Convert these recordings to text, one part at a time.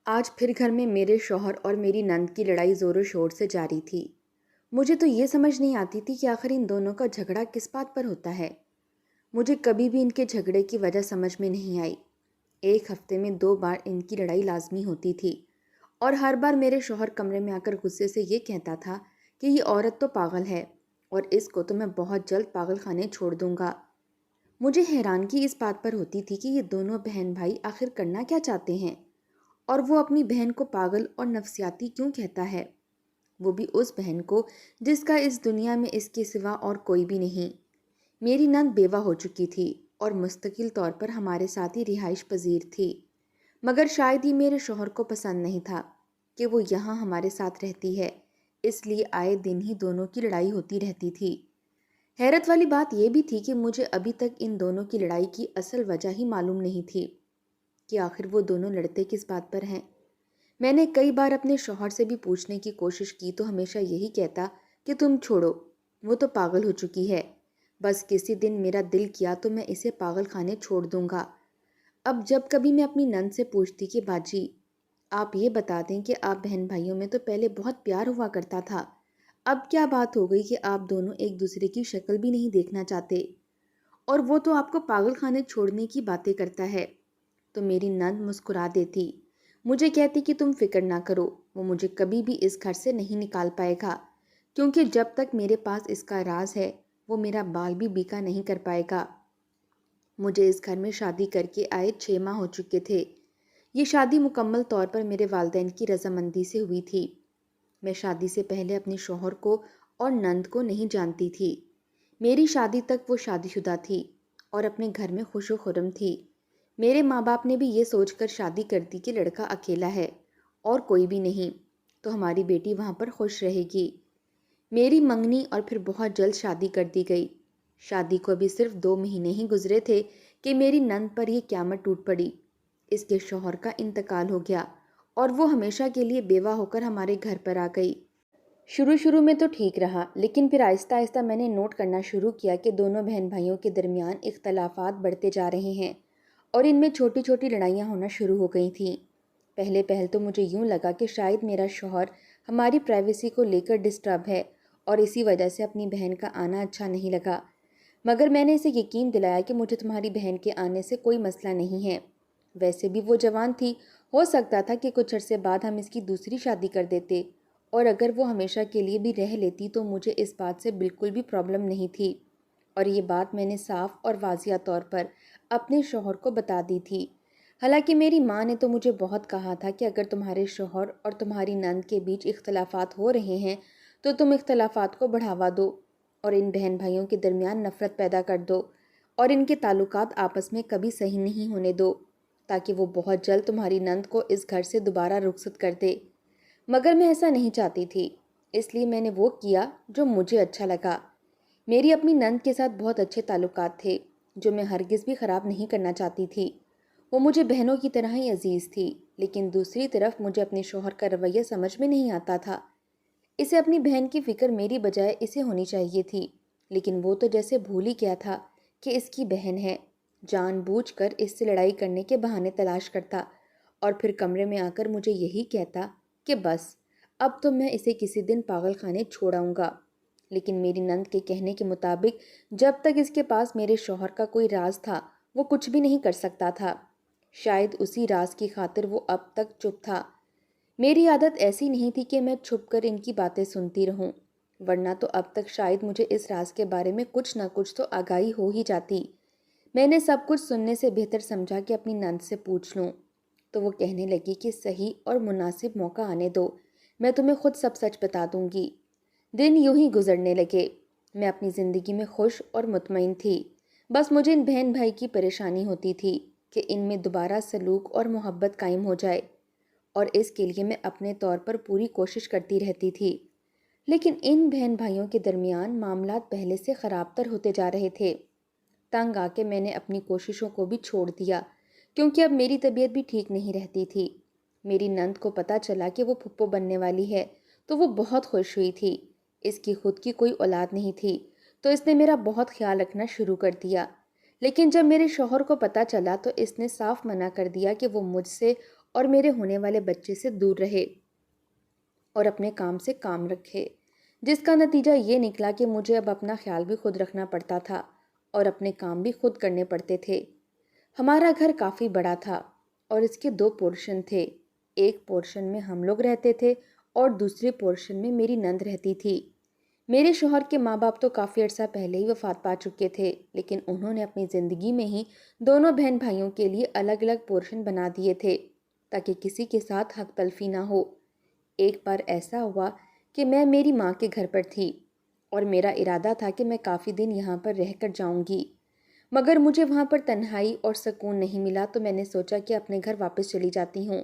آج پھر گھر میں میرے شوہر اور میری نند کی لڑائی زور و شور سے جاری تھی۔ مجھے تو یہ سمجھ نہیں آتی تھی کہ آخر ان دونوں کا جھگڑا کس بات پر ہوتا ہے۔ مجھے کبھی بھی ان کے جھگڑے کی وجہ سمجھ میں نہیں آئی۔ ایک ہفتے میں 2 بار ان کی لڑائی لازمی ہوتی تھی اور ہر بار میرے شوہر کمرے میں آ کر غصے سے یہ کہتا تھا کہ یہ عورت تو پاگل ہے اور اس کو تو میں بہت جلد پاگل خانے چھوڑ دوں گا۔ مجھے حیرانگی اس بات پر ہوتی تھی کہ یہ دونوں بہن بھائی آخر کرنا کیا چاہتے ہیں، اور وہ اپنی بہن کو پاگل اور نفسیاتی کیوں کہتا ہے، وہ بھی اس بہن کو جس کا اس دنیا میں اس کے سوا اور کوئی بھی نہیں۔ میری نند بیوہ ہو چکی تھی اور مستقل طور پر ہمارے ساتھ ہی رہائش پذیر تھی، مگر شاید ہی میرے شوہر کو پسند نہیں تھا کہ وہ یہاں ہمارے ساتھ رہتی ہے، اس لیے آئے دن ہی دونوں کی لڑائی ہوتی رہتی تھی۔ حیرت والی بات یہ بھی تھی کہ مجھے ابھی تک ان دونوں کی لڑائی کی اصل وجہ ہی معلوم نہیں تھی کہ آخر وہ دونوں لڑتے کس بات پر ہیں۔ میں نے کئی بار اپنے شوہر سے بھی پوچھنے کی کوشش کی تو ہمیشہ یہی کہتا کہ تم چھوڑو، وہ تو پاگل ہو چکی ہے، بس کسی دن میرا دل کیا تو میں اسے پاگل خانے چھوڑ دوں گا۔ اب جب کبھی میں اپنی نند سے پوچھتی کہ باجی آپ یہ بتا دیں کہ آپ بہن بھائیوں میں تو پہلے بہت پیار ہوا کرتا تھا، اب کیا بات ہو گئی کہ آپ دونوں ایک دوسرے کی شکل بھی نہیں دیکھنا چاہتے، اور وہ تو آپ کو پاگل خانے چھوڑنے کی باتیں کرتا ہے، تو میری نند مسکرا دیتی، مجھے کہتی کہ تم فکر نہ کرو، وہ مجھے کبھی بھی اس گھر سے نہیں نکال پائے گا، کیونکہ جب تک میرے پاس اس کا راز ہے وہ میرا بال بھی بیکا نہیں کر پائے گا۔ مجھے اس گھر میں شادی کر کے آئے 6 ماہ ہو چکے تھے۔ یہ شادی مکمل طور پر میرے والدین کی رضامندی سے ہوئی تھی۔ میں شادی سے پہلے اپنے شوہر کو اور نند کو نہیں جانتی تھی۔ میری شادی تک وہ شادی شدہ تھی اور اپنے گھر میں خوش و خرم تھی۔ میرے ماں باپ نے بھی یہ سوچ کر شادی کر دی کہ لڑکا اکیلا ہے اور کوئی بھی نہیں، تو ہماری بیٹی وہاں پر خوش رہے گی۔ میری منگنی اور پھر بہت جلد شادی کر دی گئی۔ شادی کو ابھی صرف 2 مہینے ہی گزرے تھے کہ میری نند پر یہ قیامت ٹوٹ پڑی۔ اس کے شوہر کا انتقال ہو گیا اور وہ ہمیشہ کے لیے بیوہ ہو کر ہمارے گھر پر آ گئی۔ شروع میں تو ٹھیک رہا، لیکن پھر آہستہ آہستہ میں نے نوٹ کرنا شروع کیا کہ دونوں بہن بھائیوں کے درمیان اختلافات بڑھتے جا رہے ہیں اور ان میں چھوٹی چھوٹی لڑائیاں ہونا شروع ہو گئی تھیں۔ پہل تو مجھے یوں لگا کہ شاید میرا شوہر ہماری پرائیویسی کو لے کر ڈسٹرب ہے اور اسی وجہ سے اپنی بہن کا آنا اچھا نہیں لگا، مگر میں نے اسے یقین دلایا کہ مجھے تمہاری بہن کے آنے سے کوئی مسئلہ نہیں ہے، ویسے بھی وہ جوان تھی، ہو سکتا تھا کہ کچھ عرصے بعد ہم اس کی دوسری شادی کر دیتے، اور اگر وہ ہمیشہ کے لیے بھی رہ لیتی تو مجھے اس بات سے بالکل بھی پرابلم نہیں تھی، اور یہ بات میں نے صاف اور واضح طور پر اپنے شوہر کو بتا دی تھی۔ حالانکہ میری ماں نے تو مجھے بہت کہا تھا کہ اگر تمہارے شوہر اور تمہاری نند کے بیچ اختلافات ہو رہے ہیں تو تم اختلافات کو بڑھاوا دو اور ان بہن بھائیوں کے درمیان نفرت پیدا کر دو اور ان کے تعلقات آپس میں کبھی صحیح نہیں ہونے دو، تاکہ وہ بہت جلد تمہاری نند کو اس گھر سے دوبارہ رخصت کر دے۔ مگر میں ایسا نہیں چاہتی تھی، اس لیے میں نے وہ کیا جو مجھے اچھا لگا۔ میری اپنی نند کے ساتھ بہت اچھے تعلقات تھے جو میں ہرگز بھی خراب نہیں کرنا چاہتی تھی۔ وہ مجھے بہنوں کی طرح ہی عزیز تھی، لیکن دوسری طرف مجھے اپنے شوہر کا رویہ سمجھ میں نہیں آتا تھا۔ اسے اپنی بہن کی فکر میری بجائے اسے ہونی چاہیے تھی، لیکن وہ تو جیسے بھول ہی گیا تھا کہ اس کی بہن ہے، جان بوجھ کر اس سے لڑائی کرنے کے بہانے تلاش کرتا اور پھر کمرے میں آ کر مجھے یہی کہتا کہ بس اب تو میں اسے کسی دن پاگل خانے چھوڑاؤں گا۔ لیکن میری نند کے کہنے کے مطابق جب تک اس کے پاس میرے شوہر کا کوئی راز تھا وہ کچھ بھی نہیں کر سکتا تھا۔ شاید اسی راز کی خاطر وہ اب تک چپ تھا۔ میری عادت ایسی نہیں تھی کہ میں چھپ کر ان کی باتیں سنتی رہوں، ورنہ تو اب تک شاید مجھے اس راز کے بارے میں کچھ نہ کچھ تو آگاہی ہو ہی جاتی۔ میں نے سب کچھ سننے سے بہتر سمجھا کہ اپنی نند سے پوچھ لوں، تو وہ کہنے لگی کہ صحیح اور مناسب موقع آنے دو، میں تمہیں خود سب سچ بتا دوں گی۔ دن یوں ہی گزرنے لگے۔ میں اپنی زندگی میں خوش اور مطمئن تھی، بس مجھے ان بہن بھائی کی پریشانی ہوتی تھی کہ ان میں دوبارہ سلوک اور محبت قائم ہو جائے، اور اس کے لیے میں اپنے طور پر پوری کوشش کرتی رہتی تھی، لیکن ان بہن بھائیوں کے درمیان معاملات پہلے سے خراب تر ہوتے جا رہے تھے۔ تنگ آ کے میں نے اپنی کوششوں کو بھی چھوڑ دیا، کیونکہ اب میری طبیعت بھی ٹھیک نہیں رہتی تھی۔ میری نند کو پتہ چلا کہ وہ پھپھو بننے والی ہے تو وہ بہت خوش ہوئی تھی۔ اس کی خود کی کوئی اولاد نہیں تھی تو اس نے میرا بہت خیال رکھنا شروع کر دیا، لیکن جب میرے شوہر کو پتہ چلا تو اس نے صاف منع کر دیا کہ وہ مجھ سے اور میرے ہونے والے بچے سے دور رہے اور اپنے کام سے کام رکھے، جس کا نتیجہ یہ نکلا کہ مجھے اب اپنا خیال بھی خود رکھنا پڑتا تھا اور اپنے کام بھی خود کرنے پڑتے تھے۔ ہمارا گھر کافی بڑا تھا اور اس کے 2 پورشن تھے۔ ایک پورشن میں ہم لوگ رہتے تھے اور دوسرے پورشن میں میری نند رہتی تھی۔ میرے شوہر کے ماں باپ تو کافی عرصہ پہلے ہی وفات پا چکے تھے، لیکن انہوں نے اپنی زندگی میں ہی دونوں بہن بھائیوں کے لیے الگ الگ پورشن بنا دیے تھے تاکہ کسی کے ساتھ حق تلفی نہ ہو۔ ایک بار ایسا ہوا کہ میں میری ماں کے گھر پر تھی اور میرا ارادہ تھا کہ میں کافی دن یہاں پر رہ کر جاؤں گی، مگر مجھے وہاں پر تنہائی اور سکون نہیں ملا، تو میں نے سوچا کہ اپنے گھر واپس چلی جاتی ہوں۔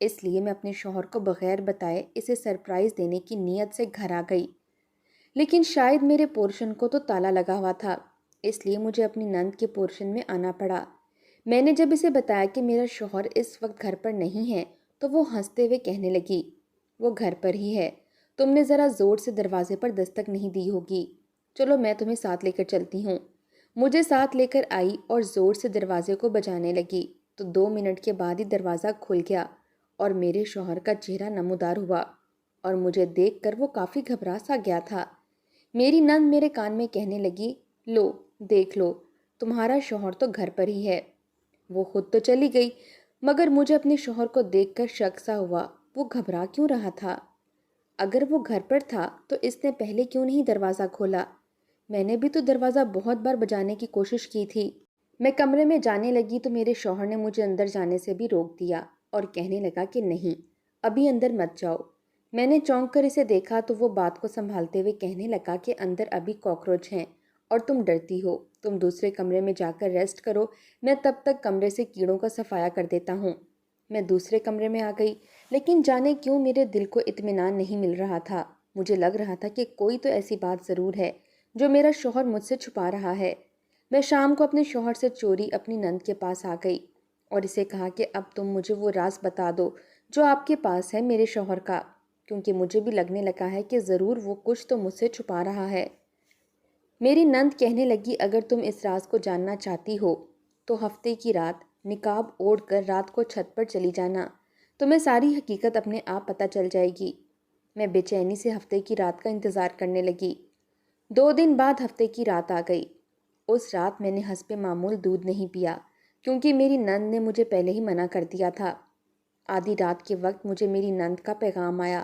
اس لیے میں اپنے شوہر کو بغیر بتائے اسے سرپرائز دینے کی نیت سے گھر آ گئی، لیکن شاید میرے پورشن کو تو تالا لگا ہوا تھا، اس لیے مجھے اپنی نند کے پورشن میں آنا پڑا۔ میں نے جب اسے بتایا کہ میرا شوہر اس وقت گھر پر نہیں ہے تو وہ ہنستے ہوئے کہنے لگی، وہ گھر پر ہی ہے، تم نے ذرا زور سے دروازے پر دستک نہیں دی ہوگی، چلو میں تمہیں ساتھ لے کر چلتی ہوں۔ مجھے ساتھ لے کر آئی اور زور سے دروازے کو بجانے لگی تو 2 منٹ کے بعد ہی دروازہ کھل گیا اور میرے شوہر کا چہرہ نمودار ہوا اور مجھے دیکھ کر وہ کافی گھبرا سا گیا تھا۔ میری نند میرے کان میں کہنے لگی، لو دیکھ لو، تمہارا شوہر تو گھر پر ہی ہے۔ وہ خود تو چلی گئی، مگر مجھے اپنے شوہر کو دیکھ کر شک سا ہوا، وہ گھبرا کیوں رہا تھا؟ اگر وہ گھر پر تھا تو اس نے پہلے کیوں نہیں دروازہ کھولا؟ میں نے بھی تو دروازہ بہت بار بجانے کی کوشش کی تھی۔ میں کمرے میں جانے لگی تو میرے شوہر نے مجھے اندر جانے سے بھی روک دیا اور کہنے لگا کہ نہیں، ابھی اندر مت جاؤ۔ میں نے چونک کر اسے دیکھا تو وہ بات کو سنبھالتے ہوئے کہنے لگا کہ اندر ابھی کاکروچ ہیں اور تم ڈرتی ہو، تم دوسرے کمرے میں جا کر ریسٹ کرو، میں تب تک کمرے سے کیڑوں کا صفایا کر دیتا ہوں۔ میں دوسرے کمرے میں آ گئی، لیکن جانے کیوں میرے دل کو اطمینان نہیں مل رہا تھا۔ مجھے لگ رہا تھا کہ کوئی تو ایسی بات ضرور ہے جو میرا شوہر مجھ سے چھپا رہا ہے۔ میں شام کو اپنے شوہر سے چوری اپنی نند کے پاس آ گئی اور اسے کہا کہ اب تم مجھے وہ راز بتا دو جو آپ کے پاس ہے میرے شوہر کا، کیونکہ مجھے بھی لگنے لگا ہے کہ ضرور وہ کچھ تو مجھ سے چھپا رہا ہے۔ میری نند کہنے لگی، اگر تم اس راز کو جاننا چاہتی ہو تو ہفتے کی رات نقاب اوڑھ کر رات کو چھت پر چلی جانا، تمہیں ساری حقیقت اپنے آپ پتہ چل جائے گی۔ میں بے چینی سے ہفتے کی رات کا انتظار کرنے لگی۔ 2 دن بعد ہفتے کی رات آ گئی۔ اس رات میں نے حسب معمول دودھ نہیں پیا کیونکہ میری نند نے مجھے پہلے ہی منع کر دیا تھا۔ آدھی رات کے وقت مجھے میری نند کا پیغام آیا۔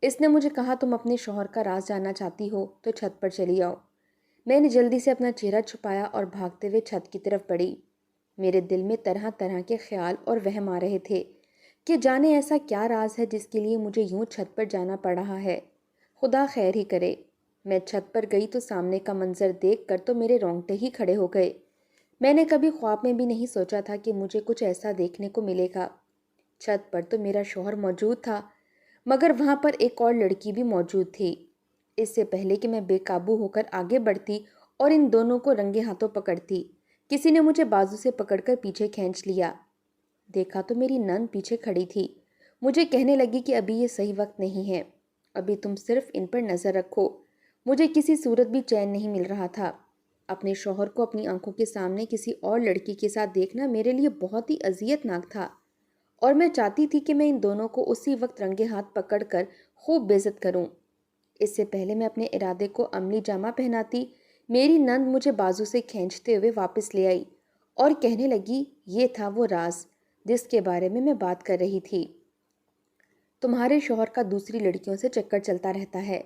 اس نے مجھے کہا، تم اپنے شوہر کا راز جاننا چاہتی ہو تو چھت پر چلی آؤ۔ میں نے جلدی سے اپنا چہرہ چھپایا اور بھاگتے ہوئے چھت کی طرف بڑھی۔ میرے دل میں طرح طرح کے خیال اور وہم آ رہے تھے کہ جانے ایسا کیا راز ہے جس کے لیے مجھے یوں چھت پر جانا پڑ رہا ہے، خدا خیر ہی کرے۔ میں چھت پر گئی تو سامنے کا منظر دیکھ کر تو میرے رونگٹے ہی کھڑے ہو گئے۔ میں نے کبھی خواب میں بھی نہیں سوچا تھا کہ مجھے کچھ ایسا دیکھنے کو ملے گا۔ چھت پر تو میرا شوہر موجود تھا، مگر وہاں پر ایک اور لڑکی بھی موجود تھی۔ اس سے پہلے کہ میں بے قابو ہو کر آگے بڑھتی اور ان دونوں کو رنگے ہاتھوں پکڑتی، کسی نے مجھے بازو سے پکڑ کر پیچھے کھینچ لیا۔ دیکھا تو میری نند پیچھے کھڑی تھی۔ مجھے کہنے لگی کہ ابھی یہ صحیح وقت نہیں ہے، ابھی تم صرف ان پر نظر رکھو۔ مجھے کسی صورت بھی چین نہیں مل رہا تھا۔ اپنے شوہر کو اپنی آنکھوں کے سامنے کسی اور لڑکی کے ساتھ دیکھنا میرے لیے بہت ہی اذیت ناک تھا، اور میں چاہتی تھی کہ میں ان دونوں کو اسی وقت رنگے ہاتھ پکڑ کر خوب بےعزت کروں۔ اس سے پہلے میں اپنے ارادے کو عملی جامہ پہناتی، میری نند مجھے بازو سے کھینچتے ہوئے واپس لے آئی اور کہنے لگی، یہ تھا وہ راز جس کے بارے میں بات کر رہی تھی۔ تمہارے شوہر کا دوسری لڑکیوں سے چکر چلتا رہتا ہے،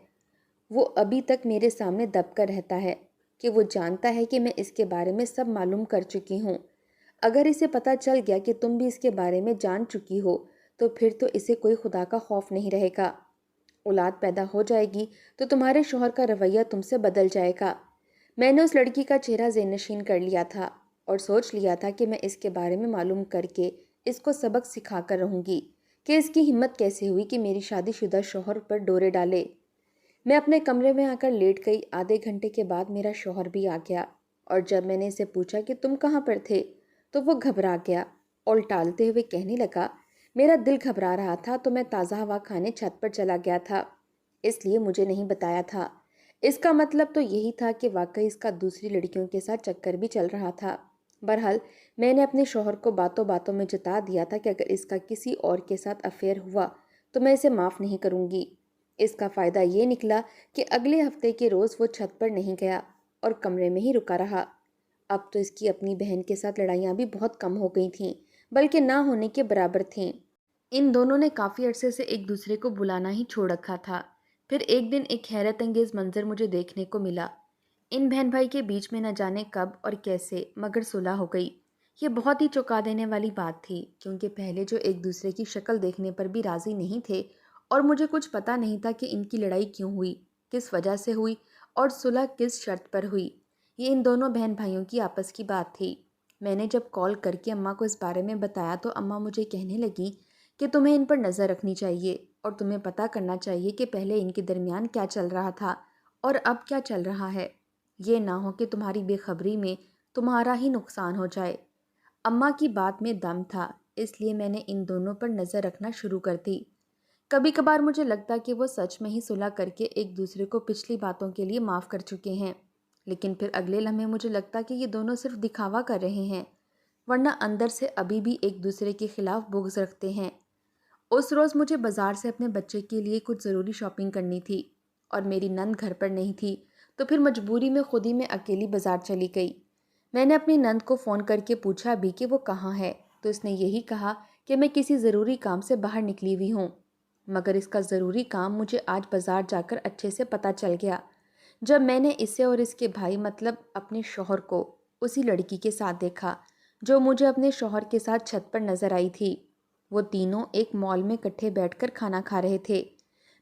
وہ ابھی تک میرے سامنے دب کر رہتا ہے کہ وہ جانتا ہے کہ میں اس کے بارے میں سب معلوم کر چکی ہوں۔ اگر اسے پتہ چل گیا کہ تم بھی اس کے بارے میں جان چکی ہو تو پھر تو اسے کوئی خدا کا خوف نہیں رہے گا۔ اولاد پیدا ہو جائے گی تو تمہارے شوہر کا رویہ تم سے بدل جائے گا۔ میں نے اس لڑکی کا چہرہ ذہن نشین کر لیا تھا اور سوچ لیا تھا کہ میں اس کے بارے میں معلوم کر کے اس کو سبق سکھا کر رہوں گی کہ اس کی ہمت کیسے ہوئی کہ میری شادی شدہ شوہر پر ڈورے ڈالے۔ میں اپنے کمرے میں آ کر لیٹ گئی۔ آدھے گھنٹے کے بعد میرا شوہر بھی آ گیا اور جب میں نے اسے پوچھا کہ تم کہاں پر تھے تو وہ گھبرا گیا اور ٹالتے ہوئے کہنے لگا، میرا دل گھبرا رہا تھا تو میں تازہ ہوا کھانے چھت پر چلا گیا تھا، اس لیے مجھے نہیں بتایا تھا۔ اس کا مطلب تو یہی تھا کہ واقعی اس کا دوسری لڑکیوں کے ساتھ چکر بھی چل رہا تھا۔ بہرحال میں نے اپنے شوہر کو باتوں باتوں میں جتا دیا تھا کہ اگر اس کا کسی اور کے ساتھ افیئر ہوا تو میں اسے معاف نہیں کروں گی۔ اس کا فائدہ یہ نکلا کہ اگلے ہفتے کے روز وہ چھت پر نہیں گیا اور کمرے میں ہی رکا رہا۔ اب تو اس کی اپنی بہن کے ساتھ لڑائیاں بھی بہت کم ہو گئی تھیں، بلکہ نہ ہونے کے برابر تھیں۔ ان دونوں نے کافی عرصے سے ایک دوسرے کو بلانا ہی چھوڑ رکھا تھا۔ پھر ایک دن ایک حیرت انگیز منظر مجھے دیکھنے کو ملا۔ ان بہن بھائی کے بیچ میں نہ جانے کب اور کیسے مگر صلح ہو گئی۔ یہ بہت ہی چونکا دینے والی بات تھی، کیونکہ پہلے جو ایک دوسرے کی شکل دیکھنے پر بھی راضی نہیں تھے اور مجھے کچھ پتہ نہیں تھا کہ ان کی لڑائی کیوں ہوئی، کس وجہ سے ہوئی اور صلح کس شرط پر ہوئی۔ یہ ان دونوں بہن بھائیوں کی آپس کی بات تھی۔ میں نے جب کال کر کے اماں کو اس بارے میں بتایا تو اماں مجھے کہنے لگیں کہ تمہیں ان پر نظر رکھنی چاہیے اور تمہیں پتہ کرنا چاہیے کہ پہلے ان کے درمیان کیا چل رہا تھا اور اب کیا چل رہا ہے۔ یہ نہ ہو کہ تمہاری بے خبری میں تمہارا ہی نقصان ہو جائے۔ اماں کی بات میں دم تھا، اس لیے میں نے ان دونوں پر نظر رکھنا شروع کر دی۔ کبھی کبھار مجھے لگتا کہ وہ سچ میں ہی صلح کر کے ایک دوسرے کو پچھلی باتوں کے لیے معاف کر چکے ہیں، لیکن پھر اگلے لمحے مجھے لگتا کہ یہ دونوں صرف دکھاوا کر رہے ہیں، ورنہ اندر سے ابھی بھی ایک دوسرے کے خلاف بغض رکھتے ہیں۔ اس روز مجھے بازار سے اپنے بچے کے لیے کچھ ضروری شاپنگ کرنی تھی اور میری نند گھر پر نہیں تھی، تو پھر مجبوری میں خود ہی میں اکیلی بازار چلی گئی۔ میں نے اپنی نند کو فون کر کے پوچھا بھی کہ وہ کہاں ہے، تو اس نے یہی کہا کہ میں کسی ضروری کام سے باہر نکلی ہوئی ہوں، مگر اس کا ضروری کام مجھے آج بازار جا کر اچھے سے پتہ چل گیا، جب میں نے اسے اور اس کے بھائی مطلب اپنے شوہر کو اسی لڑکی کے ساتھ دیکھا جو مجھے اپنے شوہر کے ساتھ چھت پر نظر آئی تھی۔ وہ تینوں ایک مال میں اکٹھے بیٹھ کر کھانا کھا رہے تھے۔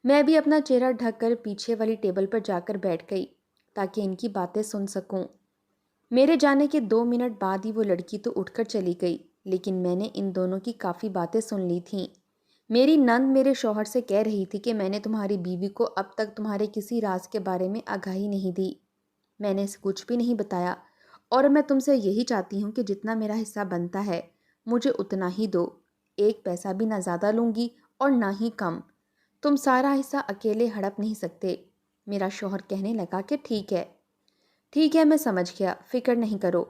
میں بھی اپنا چہرہ ڈھک کر پیچھے والی ٹیبل پر جا کر بیٹھ گئی تاکہ ان کی باتیں سن سکوں۔ میرے جانے کے 2 منٹ بعد ہی وہ لڑکی تو اٹھ کر چلی گئی، لیکن میں نے ان دونوں کی کافی باتیں سن لی تھیں۔ میری نند میرے شوہر سے کہہ رہی تھی کہ میں نے تمہاری بیوی کو اب تک تمہارے کسی راز کے بارے میں آگاہی نہیں دی، میں نے اسے کچھ بھی نہیں بتایا، اور میں تم سے یہی چاہتی ہوں کہ جتنا میرا حصہ بنتا ہے مجھے اتنا ہی دو، 1 پیسہ بھی نہ زیادہ لوں گی اور نہ ہی کم۔ تم سارا حصہ اکیلے ہڑپ نہیں سکتے۔ میرا شوہر کہنے لگا کہ ٹھیک ہے، میں سمجھ گیا، فکر نہیں کرو،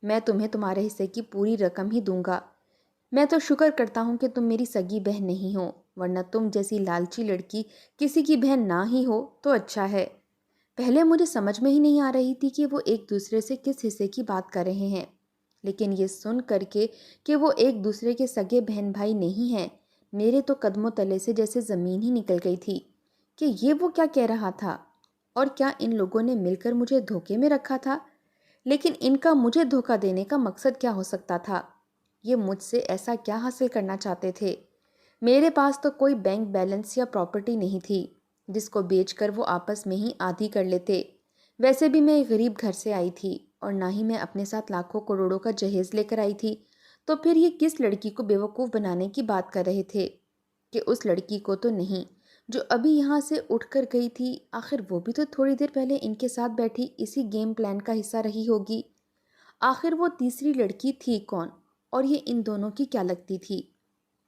میں تمہیں تمہارے حصے کی پوری رقم ہی دوں گا۔ میں تو شکر کرتا ہوں کہ تم میری سگی بہن نہیں ہو، ورنہ تم جیسی لالچی لڑکی کسی کی بہن نہ ہی ہو تو اچھا ہے۔ پہلے مجھے سمجھ میں ہی نہیں آ رہی تھی کہ وہ ایک دوسرے سے کس حصے کی بات کر رہے ہیں، لیکن یہ سن کر کے کہ وہ ایک دوسرے کے سگے بہن بھائی نہیں ہیں، میرے تو قدموں تلے سے جیسے زمین ہی نکل گئی تھی کہ یہ وہ کیا کہہ رہا تھا، اور کیا ان لوگوں نے مل کر مجھے دھوکے میں رکھا تھا؟ لیکن ان کا مجھے دھوکہ دینے کا مقصد کیا ہو سکتا تھا؟ یہ مجھ سے ایسا کیا حاصل کرنا چاہتے تھے؟ میرے پاس تو کوئی بینک بیلنس یا پراپرٹی نہیں تھی جس کو بیچ کر وہ آپس میں ہی آدھی کر لیتے۔ ویسے بھی میں ایک غریب گھر سے آئی تھی اور نہ ہی میں اپنے ساتھ لاکھوں کروڑوں کا جہیز لے کر آئی تھی، تو پھر یہ کس لڑکی کو بیوقوف بنانے کی بات کر رہے تھے کہ اس لڑکی کو تو نہیں جو ابھی یہاں سے اٹھ کر گئی تھی، آخر وہ بھی تو تھوڑی دیر پہلے ان کے ساتھ بیٹھی اسی گیم پلان کا حصہ رہی ہوگی۔ آخر وہ تیسری لڑکی تھی کون، اور یہ ان دونوں کی کیا لگتی تھی،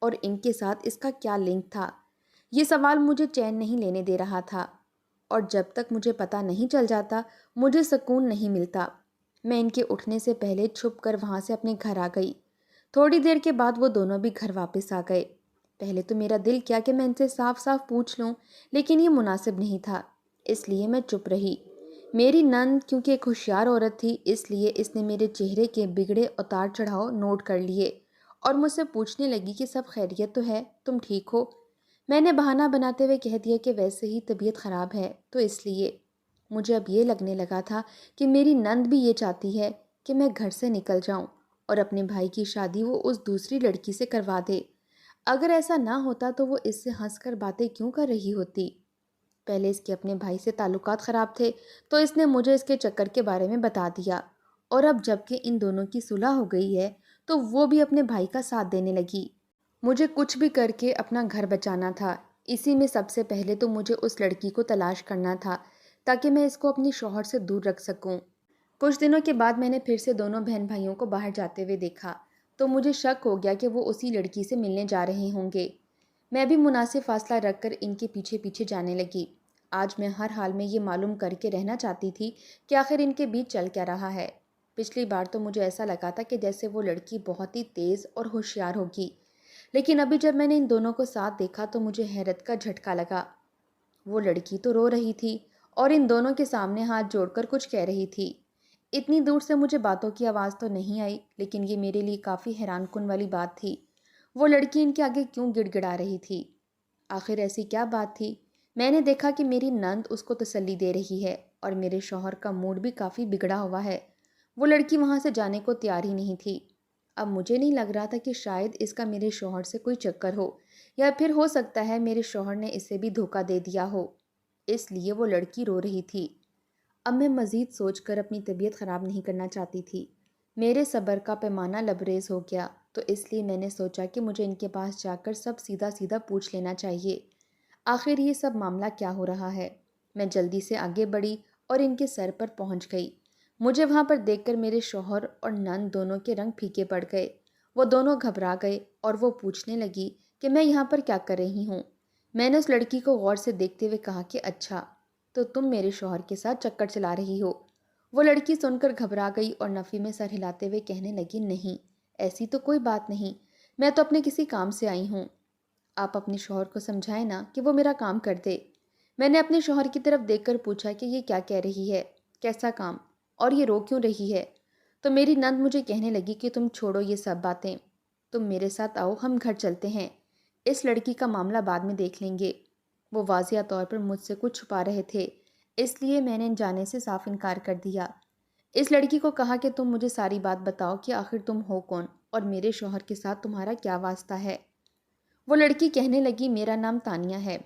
اور ان کے ساتھ اس کا کیا لنک تھا؟ یہ سوال مجھے چین نہیں لینے دے رہا تھا، اور جب تک مجھے پتہ نہیں چل جاتا مجھے سکون نہیں ملتا۔ میں ان کے اٹھنے سے پہلے چھپ کر وہاں سے اپنے گھر آ گئی۔ تھوڑی دیر کے بعد وہ دونوں بھی گھر واپس آ گئے۔ پہلے تو میرا دل کیا کہ میں ان سے صاف صاف پوچھ لوں، لیکن یہ مناسب نہیں تھا، اس لیے میں چپ رہی۔ میری نند کیونکہ ایک ہوشیار عورت تھی، اس لیے اس نے میرے چہرے کے بگڑے اتار چڑھاؤ نوٹ کر لیے اور مجھ سے پوچھنے لگی کہ سب خیریت تو ہے، تم ٹھیک ہو؟ میں نے بہانہ بناتے ہوئے کہہ دیا کہ ویسے ہی طبیعت خراب ہے، تو اس لیے۔ مجھے اب یہ لگنے لگا تھا کہ میری نند بھی یہ چاہتی ہے کہ میں گھر سے نکل جاؤں اور اپنے بھائی کی شادی وہ اس دوسری لڑکی سے کروا دے۔ اگر ایسا نہ ہوتا تو وہ اس سے ہنس کر باتیں کیوں کر رہی ہوتی؟ پہلے اس کے اپنے بھائی سے تعلقات خراب تھے تو اس نے مجھے اس کے چکر کے بارے میں بتا دیا، اور اب جب کہ ان دونوں کی صلح ہو گئی ہے تو وہ بھی اپنے بھائی کا ساتھ دینے لگی۔ مجھے کچھ بھی کر کے اپنا گھر بچانا تھا، اسی میں سب سے پہلے تو مجھے اس لڑکی کو تلاش کرنا تھا تاکہ میں اس کو اپنے شوہر سے دور رکھ سکوں۔ کچھ دنوں کے بعد میں نے پھر سے دونوں بہن بھائیوں کو باہر جاتے ہوئے دیکھا تو مجھے شک ہو گیا کہ وہ اسی لڑکی سے ملنے جا رہے ہوں گے۔ میں بھی مناسب فاصلہ رکھ کر ان کے پیچھے پیچھے جانے لگی۔ آج میں ہر حال میں یہ معلوم کر کے رہنا چاہتی تھی کہ آخر ان کے بیچ چل کیا رہا ہے۔ پچھلی بار تو مجھے ایسا لگا تھا کہ جیسے وہ لڑکی بہت ہی تیز اور ہوشیار ہوگی، لیکن ابھی جب میں نے ان دونوں کو ساتھ دیکھا تو مجھے حیرت کا جھٹکا لگا۔ وہ لڑکی تو رو رہی تھی اور ان دونوں کے سامنے ہاتھ جوڑ کر کچھ کہہ رہی تھی۔ اتنی دور سے مجھے باتوں کی آواز تو نہیں آئی، لیکن یہ میرے لیے کافی حیران کن والی بات تھی۔ وہ لڑکی ان کے آگے کیوں گڑ گڑا رہی تھی؟ آخر ایسی کیا بات تھی؟ میں نے دیکھا کہ میری نند اس کو تسلی دے رہی ہے اور میرے شوہر کا موڈ بھی کافی بگڑا ہوا ہے۔ وہ لڑکی وہاں سے جانے کو تیار ہی نہیں تھی۔ اب مجھے نہیں لگ رہا تھا کہ شاید اس کا میرے شوہر سے کوئی چکر ہو، یا پھر ہو سکتا ہے میرے شوہر نے اسے بھی دھوکہ دے دیا ہو، اس لیے وہ لڑکی رو رہی تھی۔ اب میں مزید سوچ کر اپنی طبیعت خراب نہیں کرنا چاہتی تھی۔ میرے صبر کا پیمانہ لبریز ہو گیا، تو اس لیے میں نے سوچا کہ مجھے ان کے پاس جا کر سب سیدھا سیدھا پوچھ لینا چاہیے، آخر یہ سب معاملہ کیا ہو رہا ہے۔ میں جلدی سے آگے بڑھی اور ان کے سر پر پہنچ گئی۔ مجھے وہاں پر دیکھ کر میرے شوہر اور نند دونوں کے رنگ پھیکے پڑ گئے۔ وہ دونوں گھبرا گئے اور وہ پوچھنے لگی کہ میں یہاں پر کیا کر رہی ہوں۔ میں نے اس لڑکی کو غور سے دیکھتے ہوئے کہا کہ اچھا، تو تم میرے شوہر کے ساتھ چکر چلا رہی ہو۔ وہ لڑکی سن کر گھبرا گئی اور نفی میں سر ہلاتے ہوئے کہنے لگی، نہیں، ایسی تو کوئی بات نہیں، میں تو اپنے کسی کام سے آئی ہوں۔ آپ اپنے شوہر کو سمجھائیں نا کہ وہ میرا کام کر دے۔ میں نے اپنے شوہر کی طرف دیکھ کر پوچھا کہ یہ کیا کہہ رہی ہے، کیسا کام، اور یہ رو کیوں رہی ہے؟ تو میری نند مجھے کہنے لگی کہ تم چھوڑو یہ سب باتیں، تم میرے ساتھ آؤ، ہم گھر چلتے ہیں، اس لڑکی کا معاملہ بعد میں دیکھ لیں گے۔ وہ واضح طور پر مجھ سے کچھ چھپا رہے تھے، اس لیے میں نے جانے سے صاف انکار کر دیا۔ اس لڑکی کو کہا کہ تم مجھے ساری بات بتاؤ کہ آخر تم ہو کون اور میرے شوہر کے ساتھ تمہارا کیا واسطہ ہے۔ وہ لڑکی کہنے لگی، میرا نام تانیہ ہے،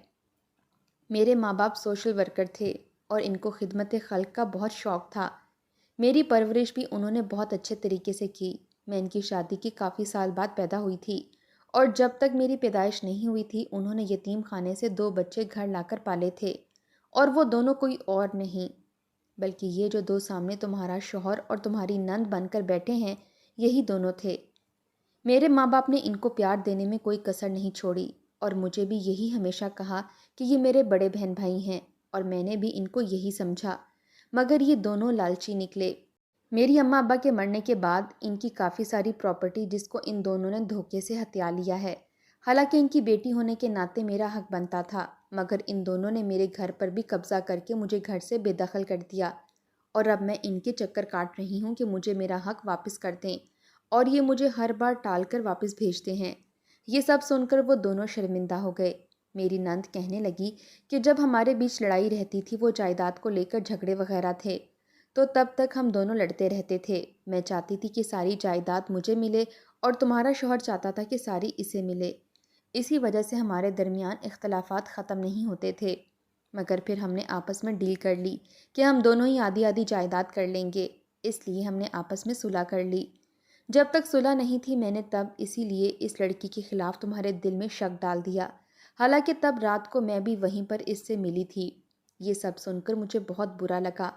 میرے ماں باپ سوشل ورکر تھے اور ان کو خدمت خلق کا بہت شوق تھا۔ میری پرورش بھی انہوں نے بہت اچھے طریقے سے کی۔ میں ان کی شادی کی کافی سال بعد پیدا ہوئی تھی، اور جب تک میری پیدائش نہیں ہوئی تھی انہوں نے یتیم خانے سے 2 بچے گھر لا کر پالے تھے، اور وہ دونوں کوئی اور نہیں بلکہ یہ جو 2 سامنے تمہارا شوہر اور تمہاری نند بن کر بیٹھے ہیں، یہی دونوں تھے۔ میرے ماں باپ نے ان کو پیار دینے میں کوئی کسر نہیں چھوڑی، اور مجھے بھی یہی ہمیشہ کہا کہ یہ میرے بڑے بہن بھائی ہیں، اور میں نے بھی ان کو یہی سمجھا، مگر یہ دونوں لالچی نکلے۔ میری اماں ابا کے مرنے کے بعد ان کی کافی ساری پراپرٹی جس کو ان دونوں نے دھوکے سے ہتھیا لیا ہے، حالانکہ ان کی بیٹی ہونے کے ناطے میرا حق بنتا تھا، مگر ان دونوں نے میرے گھر پر بھی قبضہ کر کے مجھے گھر سے بے دخل کر دیا، اور اب میں ان کے چکر کاٹ رہی ہوں کہ مجھے میرا حق واپس کر دیں، اور یہ مجھے ہر بار ٹال کر واپس بھیجتے ہیں۔ یہ سب سن کر وہ دونوں شرمندہ ہو گئے۔ میری نند کہنے لگی کہ جب ہمارے بیچ لڑائی رہتی تھی، وہ جائیداد کو لے کر جھگڑے وغیرہ تھے، تو تب تک ہم دونوں لڑتے رہتے تھے۔ میں چاہتی تھی کہ ساری جائیداد مجھے ملے اور تمہارا شوہر چاہتا تھا کہ ساری اسے ملے، اسی وجہ سے ہمارے درمیان اختلافات ختم نہیں ہوتے تھے، مگر پھر ہم نے آپس میں ڈیل کر لی کہ ہم دونوں ہی آدھی آدھی جائیداد کر لیں گے، اس لیے ہم نے آپس میں صلح کر لی۔ جب تک صلح نہیں تھی میں نے تب اسی لیے اس لڑکی کے خلاف تمہارے دل میں شک ڈال دیا، حالانکہ تب رات کو میں بھی وہیں پر اس سے ملی تھی۔ یہ سب سن کر مجھے بہت برا لگا۔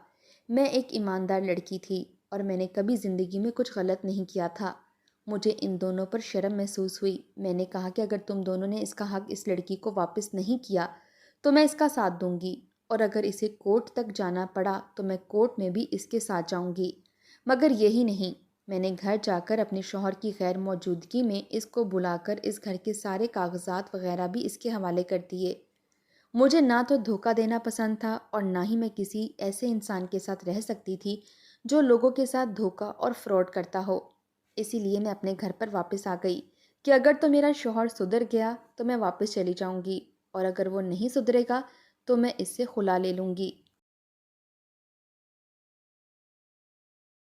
میں ایک ایماندار لڑکی تھی اور میں نے کبھی زندگی میں کچھ غلط نہیں کیا تھا۔ مجھے ان دونوں پر شرم محسوس ہوئی۔ میں نے کہا کہ اگر تم دونوں نے اس کا حق اس لڑکی کو واپس نہیں کیا تو میں اس کا ساتھ دوں گی، اور اگر اسے کورٹ تک جانا پڑا تو میں کورٹ میں بھی اس کے ساتھ جاؤں گی۔ مگر یہی نہیں، میں نے گھر جا کر اپنے شوہر کی غیر موجودگی میں اس کو بلا کر اس گھر کے سارے کاغذات وغیرہ بھی اس کے حوالے کر دیے۔ مجھے نہ تو دھوکہ دینا پسند تھا اور نہ ہی میں کسی ایسے انسان کے ساتھ رہ سکتی تھی جو لوگوں کے ساتھ دھوکہ اور فراڈ کرتا ہو۔ اسی لیے میں اپنے گھر پر واپس آ گئی کہ اگر تو میرا شوہر سدھر گیا تو میں واپس چلی جاؤں گی، اور اگر وہ نہیں سدھرے گا تو میں اس سے خلا لے لوں گی۔